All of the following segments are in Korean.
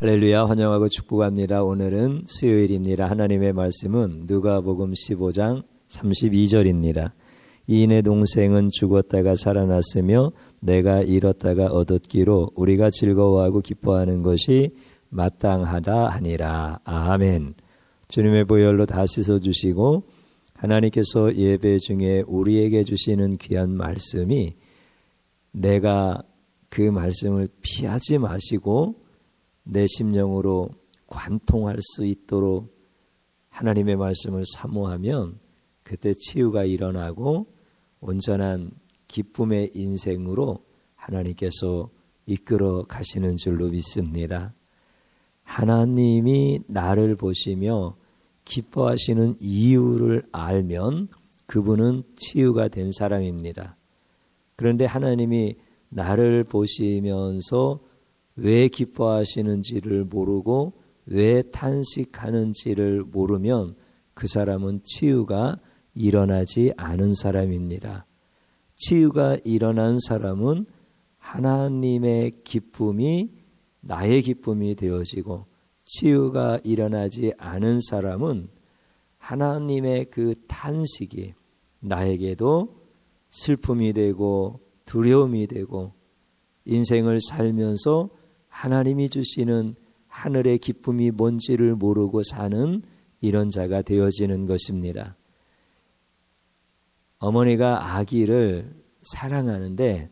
할렐루야, 환영하고 축복합니다. 오늘은 수요일입니다. 하나님의 말씀은 누가복음 15장 32절입니다. 이인의 동생은 죽었다가 살아났으며 내가 잃었다가 얻었기로 우리가 즐거워하고 기뻐하는 것이 마땅하다 하니라. 아멘. 주님의 보혈로 다 씻어주시고 하나님께서 예배 중에 우리에게 주시는 귀한 말씀이 내가 그 말씀을 피하지 마시고 내 심령으로 관통할 수 있도록 하나님의 말씀을 사모하면 그때 치유가 일어나고 온전한 기쁨의 인생으로 하나님께서 이끌어 가시는 줄로 믿습니다. 하나님이 나를 보시며 기뻐하시는 이유를 알면 그분은 치유가 된 사람입니다. 그런데 하나님이 나를 보시면서 왜 기뻐하시는지를 모르고 왜 탄식하는지를 모르면 그 사람은 치유가 일어나지 않은 사람입니다. 치유가 일어난 사람은 하나님의 기쁨이 나의 기쁨이 되어지고, 치유가 일어나지 않은 사람은 하나님의 그 탄식이 나에게도 슬픔이 되고 두려움이 되고, 인생을 살면서 하나님이 주시는 하늘의 기쁨이 뭔지를 모르고 사는 이런 자가 되어지는 것입니다. 어머니가 아기를 사랑하는데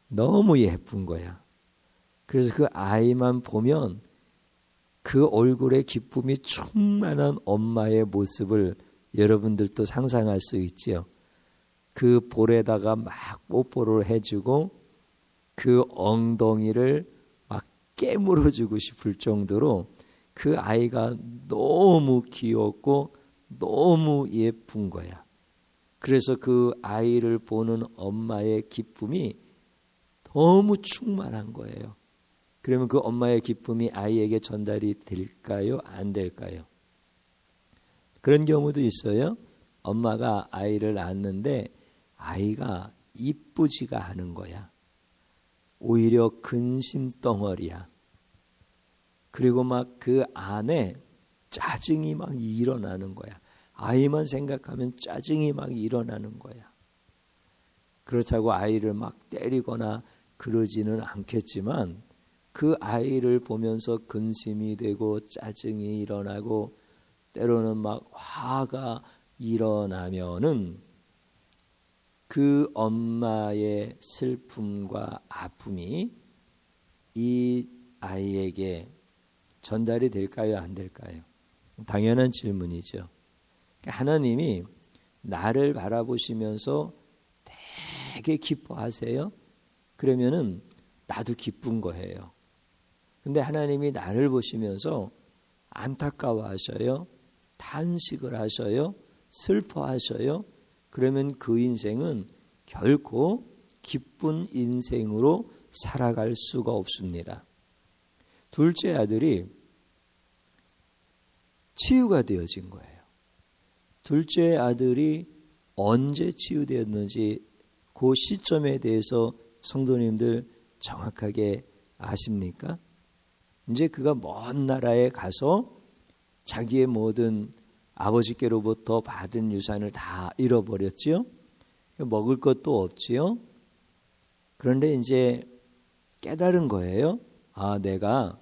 너무 예쁜 거야. 그래서 그 아이만 보면 그 얼굴에 기쁨이 충만한 엄마의 모습을 여러분들도 상상할 수 있지요. 그 볼에다가 막 뽀뽀를 해주고 그 엉덩이를 막 깨물어주고 싶을 정도로 그 아이가 너무 귀엽고 너무 예쁜 거야. 그래서 그 아이를 보는 엄마의 기쁨이 너무 충만한 거예요. 그러면 그 엄마의 기쁨이 아이에게 전달이 될까요? 안 될까요? 그런 경우도 있어요. 엄마가 아이를 낳았는데 아이가 이쁘지가 않은 거야. 오히려 근심 덩어리야. 그리고 막 그 안에 짜증이 막 일어나는 거야. 아이만 생각하면 짜증이 막 일어나는 거야. 그렇다고 아이를 막 때리거나 그러지는 않겠지만 그 아이를 보면서 근심이 되고 짜증이 일어나고 때로는 막 화가 일어나면은 그 엄마의 슬픔과 아픔이 이 아이에게 전달이 될까요? 안 될까요? 당연한 질문이죠. 하나님이 나를 바라보시면서 되게 기뻐하세요. 그러면은 나도 기쁜 거예요. 근데 하나님이 나를 보시면서 안타까워하셔요. 탄식을 하셔요. 슬퍼하셔요. 그러면 그 인생은 결코 기쁜 인생으로 살아갈 수가 없습니다. 둘째 아들이 치유가 되어진 거예요. 둘째 아들이 언제 치유되었는지 그 시점에 대해서 성도님들 정확하게 아십니까? 이제 그가 먼 나라에 가서 자기의 모든 아버지께로부터 받은 유산을 다 잃어버렸지요. 먹을 것도 없지요. 그런데 이제 깨달은 거예요. 아, 내가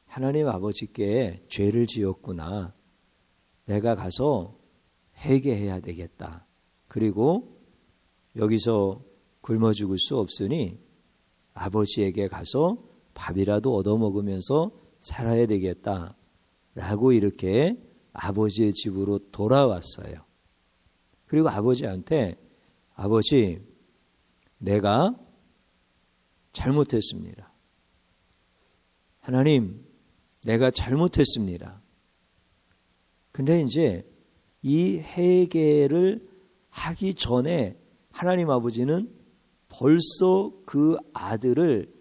하나님 아버지께 죄를 지었구나. 내가 가서 회개해야 되겠다. 그리고 여기서 굶어 죽을 수 없으니 아버지에게 가서 밥이라도 얻어먹으면서 살아야 되겠다. 라고 이렇게 아버지의 집으로 돌아왔어요. 그리고 아버지한테 아버지, 내가 잘못했습니다. 하나님, 내가 잘못했습니다. 근데 이제 이 회개를 하기 전에 하나님 아버지는 벌써 그 아들을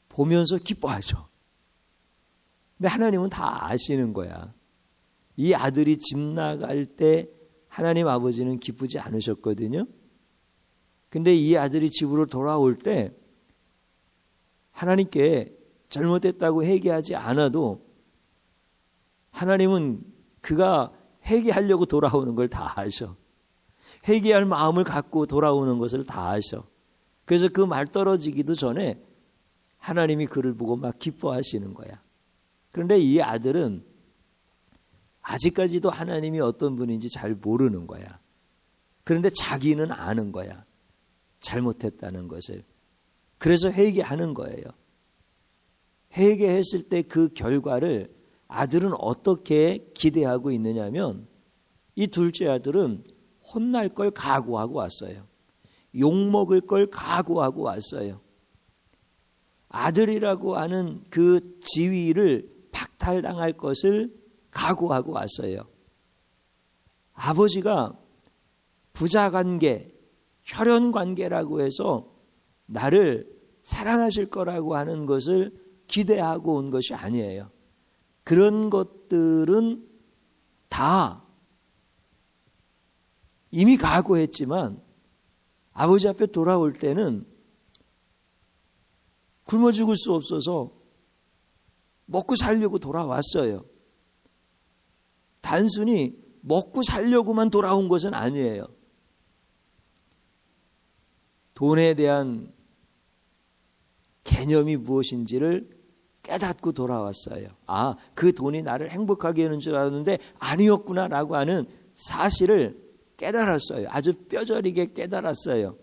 보면서 기뻐하죠. 근데 하나님은 다 아시는 거야. 이 아들이 집 나갈 때 하나님 아버지는 기쁘지 않으셨거든요. 근데 이 아들이 집으로 돌아올 때 하나님께 잘못했다고 회개하지 않아도 하나님은 그가 회개하려고 돌아오는 걸 다 아셔. 회개할 마음을 갖고 돌아오는 것을 다 아셔. 그래서 그 말 떨어지기도 전에 하나님이 그를 보고 막 기뻐하시는 거야. 그런데 이 아들은 아직까지도 하나님이 어떤 분인지 잘 모르는 거야. 그런데 자기는 아는 거야. 잘못했다는 것을. 그래서 회개하는 거예요. 회개했을 때 그 결과를 아들은 어떻게 기대하고 있느냐면 이 둘째 아들은 혼날 걸 각오하고 왔어요. 욕먹을 걸 각오하고 왔어요. 아들이라고 하는 그 지위를 박탈당할 것을 각오하고 왔어요. 아버지가 부자관계, 혈연관계라고 해서 나를 사랑하실 거라고 하는 것을 기대하고 온 것이 아니에요. 그런 것들은 다 이미 각오했지만 아버지 앞에 돌아올 때는 굶어 죽을 수 없어서 먹고 살려고 돌아왔어요. 단순히 먹고 살려고만 돌아온 것은 아니에요. 돈에 대한 개념이 무엇인지를 깨닫고 돌아왔어요. 아, 그 돈이 나를 행복하게 하는 줄 알았는데 아니었구나라고 하는 사실을 깨달았어요. 아주 뼈저리게 깨달았어요.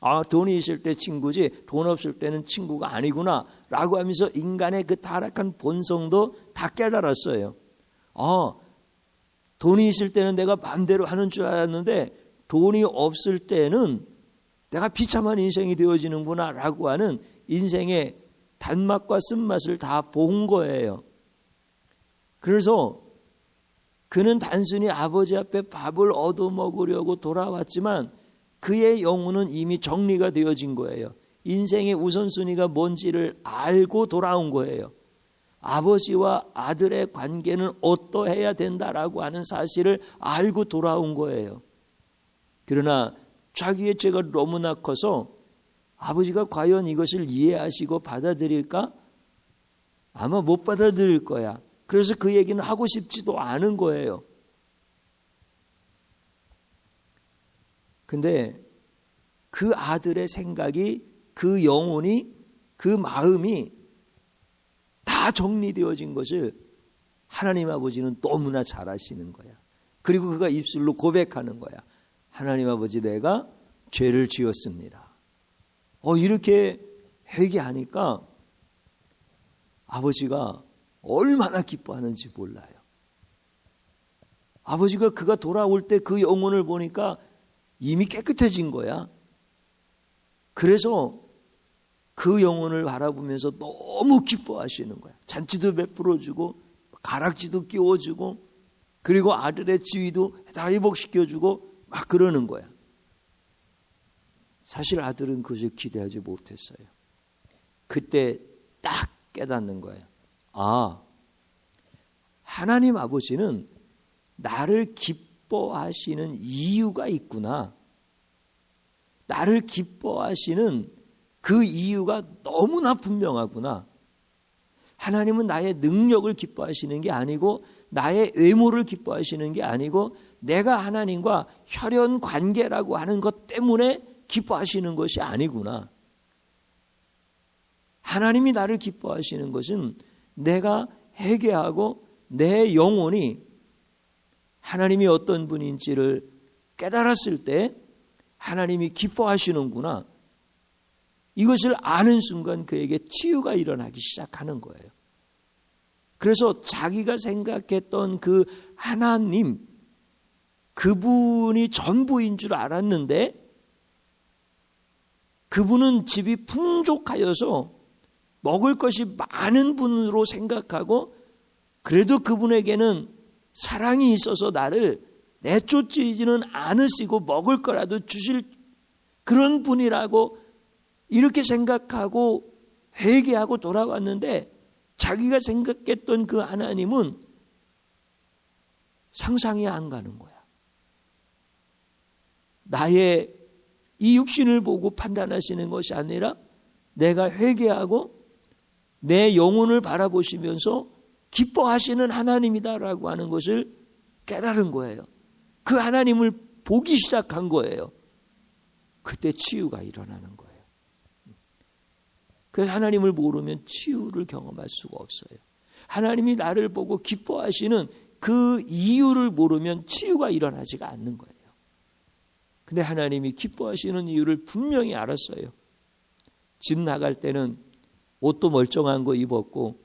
아, 돈이 있을 때 친구지 돈 없을 때는 친구가 아니구나 라고 하면서 인간의 그 타락한 본성도 다 깨달았어요. 아, 돈이 있을 때는 내가 마음대로 하는 줄 알았는데 돈이 없을 때는 내가 비참한 인생이 되어지는구나 라고 하는 인생의 단맛과 쓴맛을 다 본 거예요. 그래서 그는 단순히 아버지 앞에 밥을 얻어먹으려고 돌아왔지만 그의 영혼은 이미 정리가 되어진 거예요. 인생의 우선순위가 뭔지를 알고 돌아온 거예요. 아버지와 아들의 관계는 어떠해야 된다라고 하는 사실을 알고 돌아온 거예요. 그러나 자기의 죄가 너무나 커서 아버지가 과연 이것을 이해하시고 받아들일까? 아마 못 받아들일 거야. 그래서 그 얘기는 하고 싶지도 않은 거예요. 근데 그 아들의 생각이, 그 영혼이, 그 마음이 다 정리되어진 것을 하나님 아버지는 너무나 잘 아시는 거야. 그리고 그가 입술로 고백하는 거야. 하나님 아버지, 내가 죄를 지었습니다. 이렇게 회개하니까 아버지가 얼마나 기뻐하는지 몰라요. 아버지가 그가 돌아올 때 그 영혼을 보니까 이미 깨끗해진 거야. 그래서 그 영혼을 바라보면서 너무 기뻐하시는 거야. 잔치도 베풀어주고 가락지도 끼워주고 그리고 아들의 지위도 다 회복시켜주고 막 그러는 거야. 사실 아들은 그것을 기대하지 못했어요. 그때 딱 깨닫는 거예요. 아, 하나님 아버지는 나를 기뻐하시는 이유가 있구나. 나를 기뻐하시는 그 이유가 너무나 분명하구나. 하나님은 나의 능력을 기뻐하시는 게 아니고 나의 외모를 기뻐하시는 게 아니고 내가 하나님과 혈연 관계라고 하는 것 때문에 기뻐하시는 것이 아니구나. 하나님이 나를 기뻐하시는 것은 내가 회개하고 내 영혼이 하나님이 어떤 분인지를 깨달았을 때 하나님이 기뻐하시는구나. 이것을 아는 순간 그에게 치유가 일어나기 시작하는 거예요. 그래서 자기가 생각했던 그 하나님, 그분이 전부인 줄 알았는데 그분은 집이 풍족하여서 먹을 것이 많은 분으로 생각하고 그래도 그분에게는 사랑이 있어서 나를 내쫓지는 않으시고 먹을 거라도 주실 그런 분이라고 이렇게 생각하고 회개하고 돌아왔는데 자기가 생각했던 그 하나님은 상상이 안 가는 거야. 나의 이 육신을 보고 판단하시는 것이 아니라 내가 회개하고 내 영혼을 바라보시면서 기뻐하시는 하나님이다라고 하는 것을 깨달은 거예요. 그 하나님을 보기 시작한 거예요. 그때 치유가 일어나는 거예요. 그래서 하나님을 모르면 치유를 경험할 수가 없어요. 하나님이 나를 보고 기뻐하시는 그 이유를 모르면 치유가 일어나지가 않는 거예요. 근데 하나님이 기뻐하시는 이유를 분명히 알았어요. 집 나갈 때는 옷도 멀쩡한 거 입었고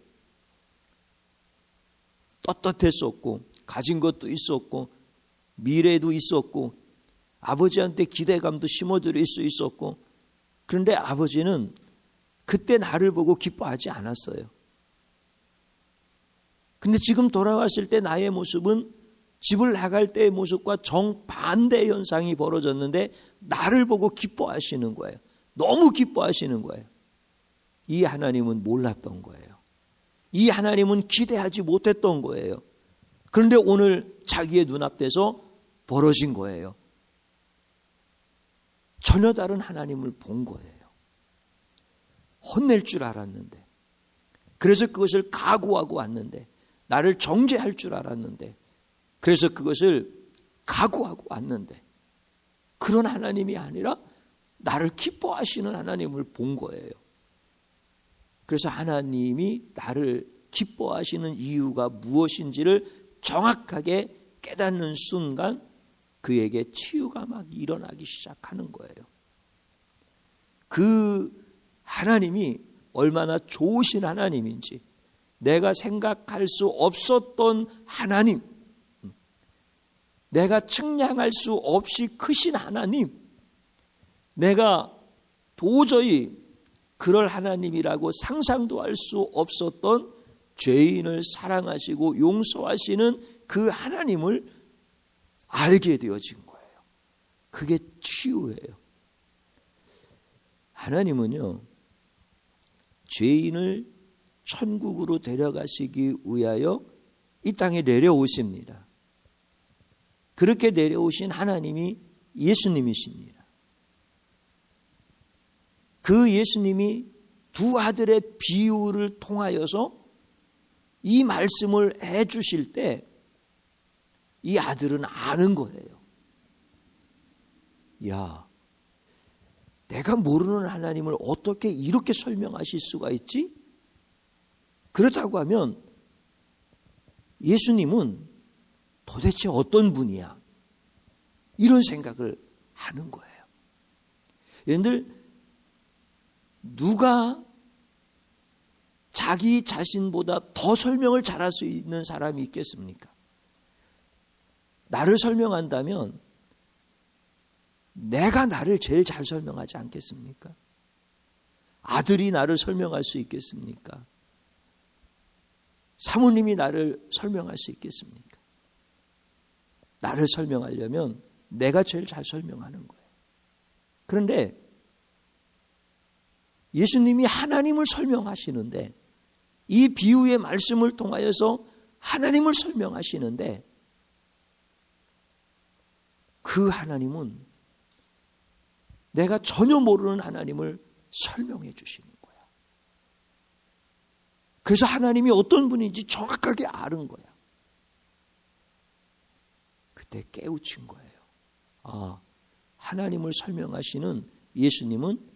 떳떳했었고 가진 것도 있었고 미래도 있었고 아버지한테 기대감도 심어드릴 수 있었고, 그런데 아버지는 그때 나를 보고 기뻐하지 않았어요. 근데 지금 돌아왔을 때 나의 모습은 집을 나갈 때의 모습과 정반대의 현상이 벌어졌는데 나를 보고 기뻐하시는 거예요. 너무 기뻐하시는 거예요. 이 하나님은 몰랐던 거예요. 이 하나님은 기대하지 못했던 거예요. 그런데 오늘 자기의 눈앞에서 벌어진 거예요. 전혀 다른 하나님을 본 거예요. 혼낼 줄 알았는데, 그래서 그것을 각오하고 왔는데, 나를 정죄할 줄 알았는데, 그래서 그것을 각오하고 왔는데, 그런 하나님이 아니라 나를 기뻐하시는 하나님을 본 거예요. 그래서 하나님이 나를 기뻐하시는 이유가 무엇인지를 정확하게 깨닫는 순간 그에게 치유가 막 일어나기 시작하는 거예요. 그 하나님이 얼마나 좋으신 하나님인지, 내가 생각할 수 없었던 하나님, 내가 측량할 수 없이 크신 하나님, 내가 도저히 그럴 하나님이라고 상상도 할 수 없었던 죄인을 사랑하시고 용서하시는 그 하나님을 알게 되어진 거예요. 그게 치유예요. 하나님은요, 죄인을 천국으로 데려가시기 위하여 이 땅에 내려오십니다. 그렇게 내려오신 하나님이 예수님이십니다. 그 예수님이 두 아들의 비유를 통하여서 이 말씀을 해 주실 때 이 아들은 아는 거예요. 야, 내가 모르는 하나님을 어떻게 이렇게 설명하실 수가 있지? 그렇다고 하면 예수님은 도대체 어떤 분이야? 이런 생각을 하는 거예요. 여러분들, 누가 자기 자신보다 더 설명을 잘할 수 있는 사람이 있겠습니까? 나를 설명한다면 내가 나를 제일 잘 설명하지 않겠습니까? 아들이 나를 설명할 수 있겠습니까? 사모님이 나를 설명할 수 있겠습니까? 나를 설명하려면 내가 제일 잘 설명하는 거예요. 그런데 예수님이 하나님을 설명하시는데, 이 비유의 말씀을 통하여서 하나님을 설명하시는데, 그 하나님은 내가 전혀 모르는 하나님을 설명해 주시는 거야. 그래서 하나님이 어떤 분인지 정확하게 아는 거야. 그때 깨우친 거예요. 아, 하나님을 설명하시는 예수님은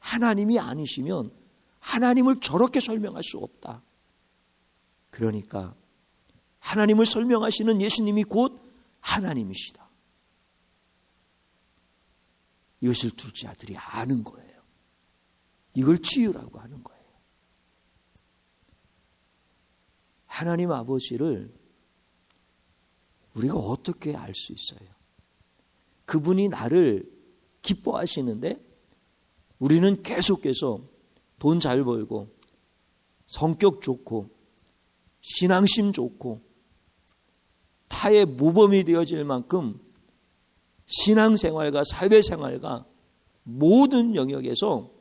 하나님이 아니시면 하나님을 저렇게 설명할 수 없다. 그러니까 하나님을 설명하시는 예수님이 곧 하나님이시다. 이것을 둘째 아들이 아는 거예요. 이걸 치유라고 하는 거예요. 하나님 아버지를 우리가 어떻게 알 수 있어요? 그분이 나를 기뻐하시는데 우리는 계속해서 돈 잘 벌고 성격 좋고 신앙심 좋고 타의 모범이 되어질 만큼 신앙생활과 사회생활과 모든 영역에서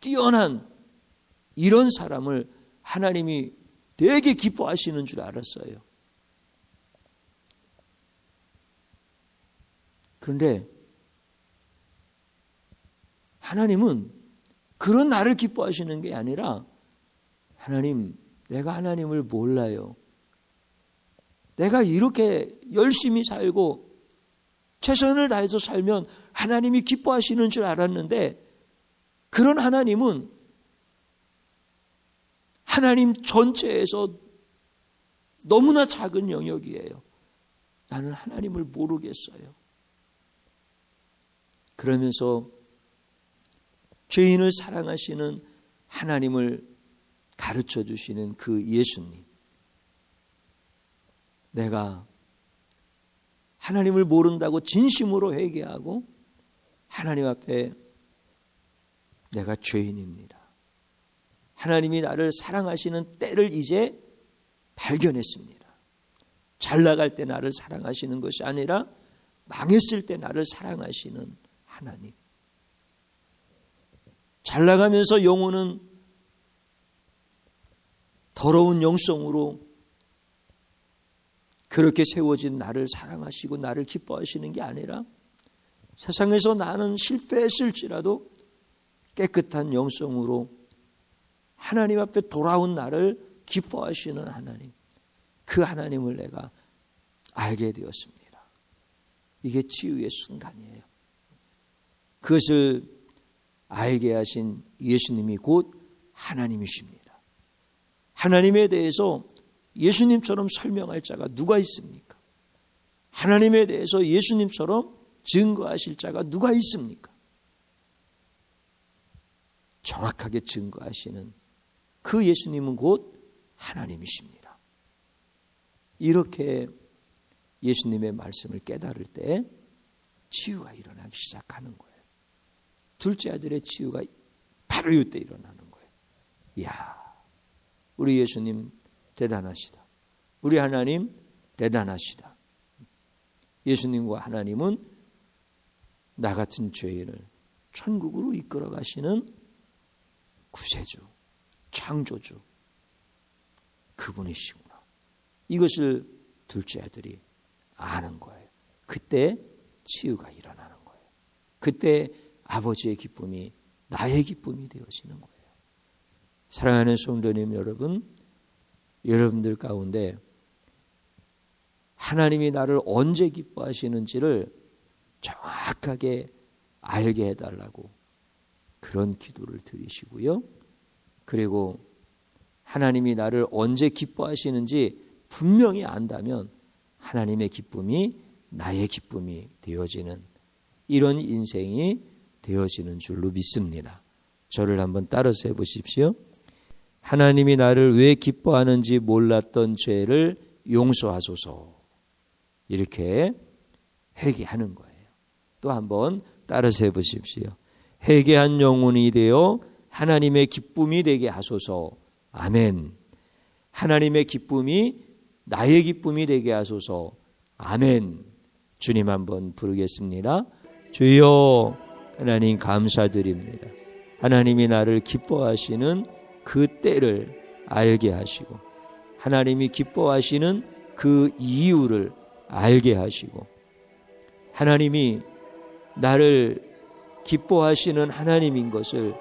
뛰어난 이런 사람을 하나님이 되게 기뻐하시는 줄 알았어요. 그런데 하나님은 그런 나를 기뻐하시는 게 아니라 하나님, 내가 하나님을 몰라요. 내가 이렇게 열심히 살고 최선을 다해서 살면 하나님이 기뻐하시는 줄 알았는데 그런 하나님은 하나님 전체에서 너무나 작은 영역이에요. 나는 하나님을 모르겠어요. 그러면서 죄인을 사랑하시는 하나님을 가르쳐 주시는 그 예수님. 내가 하나님을 모른다고 진심으로 회개하고 하나님 앞에 내가 죄인입니다. 하나님이 나를 사랑하시는 때를 이제 발견했습니다. 잘 나갈 때 나를 사랑하시는 것이 아니라 망했을 때 나를 사랑하시는 하나님. 잘 나가면서 영혼은 더러운 영성으로 그렇게 세워진 나를 사랑하시고 나를 기뻐하시는 게 아니라 세상에서 나는 실패했을지라도 깨끗한 영성으로 하나님 앞에 돌아온 나를 기뻐하시는 하나님, 그 하나님을 내가 알게 되었습니다. 이게 치유의 순간이에요. 그것을 알게 하신 예수님이 곧 하나님이십니다. 하나님에 대해서 예수님처럼 설명할 자가 누가 있습니까? 하나님에 대해서 예수님처럼 증거하실 자가 누가 있습니까? 정확하게 증거하시는 그 예수님은 곧 하나님이십니다. 이렇게 예수님의 말씀을 깨달을 때 치유가 일어나기 시작하는 거예요. 둘째 아들의 치유가 바로 이때 일어나는 거예요. 이야, 우리 예수님 대단하시다. 우리 하나님 대단하시다. 예수님과 하나님은 나 같은 죄인을 천국으로 이끌어 가시는 구세주, 창조주, 그분이시구나. 이것을 둘째 아들이 아는 거예요. 그때 치유가 일어나는 거예요. 그때 아버지의 기쁨이 나의 기쁨이 되어지는 거예요. 사랑하는 성도님 여러분, 여러분들 가운데 하나님이 나를 언제 기뻐하시는지를 정확하게 알게 해달라고 그런 기도를 드리시고요. 그리고 하나님이 나를 언제 기뻐하시는지 분명히 안다면 하나님의 기쁨이 나의 기쁨이 되어지는 이런 인생이 되어지는 줄로 믿습니다. 저를 한번 따라서 해보십시오. 하나님이 나를 왜 기뻐하는지 몰랐던 죄를 용서하소서. 이렇게 회개하는 거예요. 또 한번 따라서 해보십시오. 회개한 영혼이 되어 하나님의 기쁨이 되게 하소서. 아멘. 하나님의 기쁨이 나의 기쁨이 되게 하소서. 아멘. 주님 한번 부르겠습니다. 주여, 하나님 감사드립니다. 하나님이 나를 기뻐하시는 그 때를 알게 하시고 하나님이 기뻐하시는 그 이유를 알게 하시고 하나님이 나를 기뻐하시는 하나님인 것을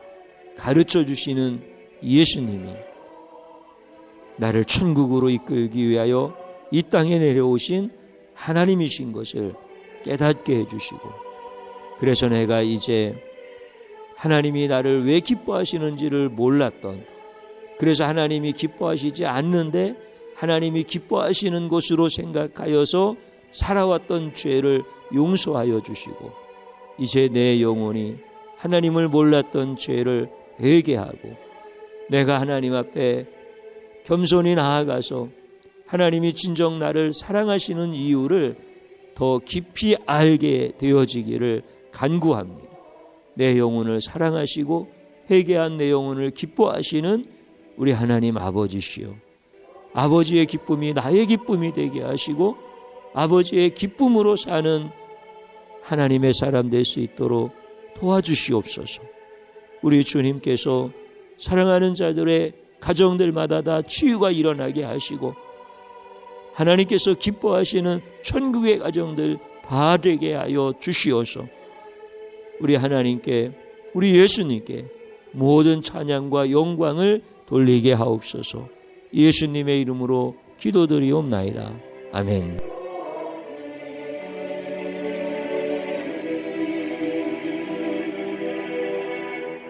가르쳐 주시는 예수님이 나를 천국으로 이끌기 위하여 이 땅에 내려오신 하나님이신 것을 깨닫게 해주시고 그래서 내가 이제 하나님이 나를 왜 기뻐하시는지를 몰랐던 그래서 하나님이 기뻐하시지 않는데 하나님이 기뻐하시는 것으로 생각하여서 살아왔던 죄를 용서하여 주시고 이제 내 영혼이 하나님을 몰랐던 죄를 회개하고 내가 하나님 앞에 겸손히 나아가서 하나님이 진정 나를 사랑하시는 이유를 더 깊이 알게 되어지기를 간구합니다. 내 영혼을 사랑하시고 회개한 내 영혼을 기뻐하시는 우리 하나님 아버지시여, 아버지의 기쁨이 나의 기쁨이 되게 하시고 아버지의 기쁨으로 사는 하나님의 사람 될 수 있도록 도와주시옵소서. 우리 주님께서 사랑하는 자들의 가정들마다 다 치유가 일어나게 하시고 하나님께서 기뻐하시는 천국의 가정들 다 되게 하여 주시옵소서. 우리 하나님께, 우리 예수님께 모든 찬양과 영광을 돌리게 하옵소서. 예수님의 이름으로 기도드리옵나이다. 아멘.